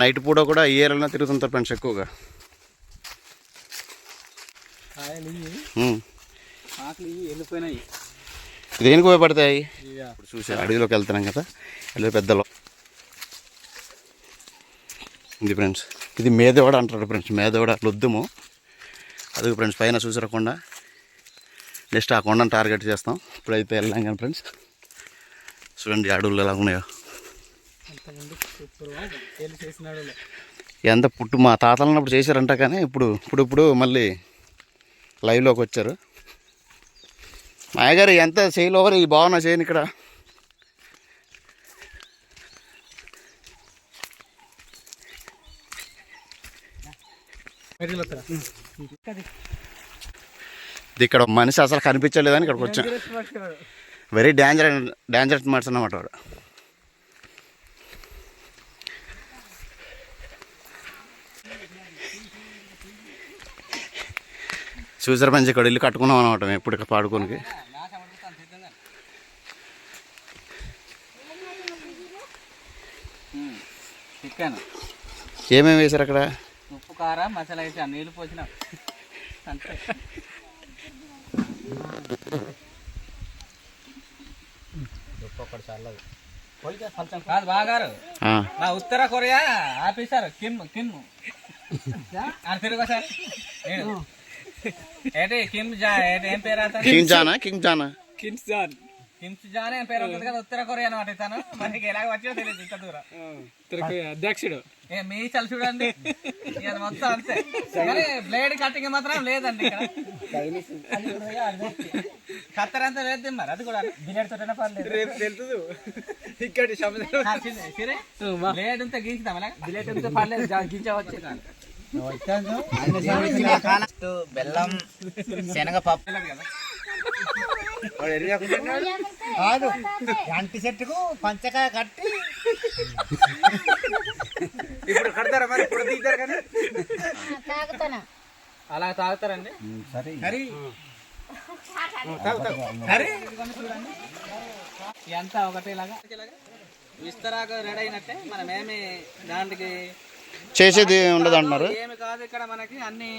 Night పూట కూడా ఈ ఏరియాలో తిరుగుతుంటారు ఫ్రెండ్స్ ఎక్కువగా. దేనికి ఉపయోగపడతాయి ఇప్పుడు చూసే అడవిలోకి వెళ్తున్నాం కదా, వెళ్ళే పెద్దలో ఇది ఫ్రెండ్స్. ఇది మేదవాడ అంటారు ఫ్రెండ్స్, మేదవాడ లొద్దుము. అది ఫ్రెండ్స్ పైన చూసిరకుండా నెక్స్ట్ ఆ కొండను టార్గెట్ చేస్తాం. ఇప్పుడైతే వెళ్ళాం కానీ ఫ్రెండ్స్ చూడండి అడవులు ఎలా ఉన్నాయో. ఎంత పుట్టు మా తాతలు ఉన్నప్పుడు చేశారంట, కానీ ఇప్పుడు మళ్ళీ లైవ్లోకి వచ్చారు. మా అయ్యగారు ఎంత చేయలు ఓవర్ ఈ బాగున్నా చేయను ఇక్కడ. ఇక్కడ మనిషి అసలు కనిపించలేదని ఇక్కడికి వచ్చాం. వెరీ డేంజరస్ మనిషి అన్నమాట వాడు. చూసారు మంచి ఇక్కడ ఇల్లు కట్టుకున్నాం అనమాట మేము ఎప్పుడు ఇక్కడ పాడుకోనికి. ఏమేమి వేశారు అక్కడ? ఉప్పు కారం మసాలా వేసి నీళ్ళు పోసిన అంతే. కాదు బాగారు, మా ఉత్తర కొరియా ఆఫీసర్ కిమ్ అని తిరుగు సార్. ఏంటి కిమ్ జా ఏం పేరు? కిమ్స్ జాన్ ఏం పేరు ఉంటుంది కదా ఉత్తర కొరియా అనమాట. తను మనకి ఎలాగ వచ్చో తెలియదు ఇంత దూరం. అధ్యక్షుడు మీ చల్ చూడండి మొత్తం అంతే, కానీ బ్లేడ్ కట్టింగ్ మాత్రం లేదండి ఇక్కడ. కత్తెర అంతా వేద్దాం మరి, అది కూడా బిలేడ్ తోటైనా పర్లేదు. బ్లేడ్ అంతా గీంచుదాం, బిలేడ్ అంతా పర్లేదు గీంచవచ్చు. బెల్లం శనగపప్పు కదా కాదు, అంటి చెట్టుకు పంచకాయ కట్టి ఇప్పుడు కడతారా మరి? ఇప్పుడు తీస్తారు కానీ అలా తాగుతారండి. ఎంత ఒకటేలాగా విస్తరాకు రెడీ అయినట్టే. మనం ఏమి దానికి చేసేది ఉండదు అంటున్నారు. ఏమి కాదు, ఇక్కడ మనకి అన్ని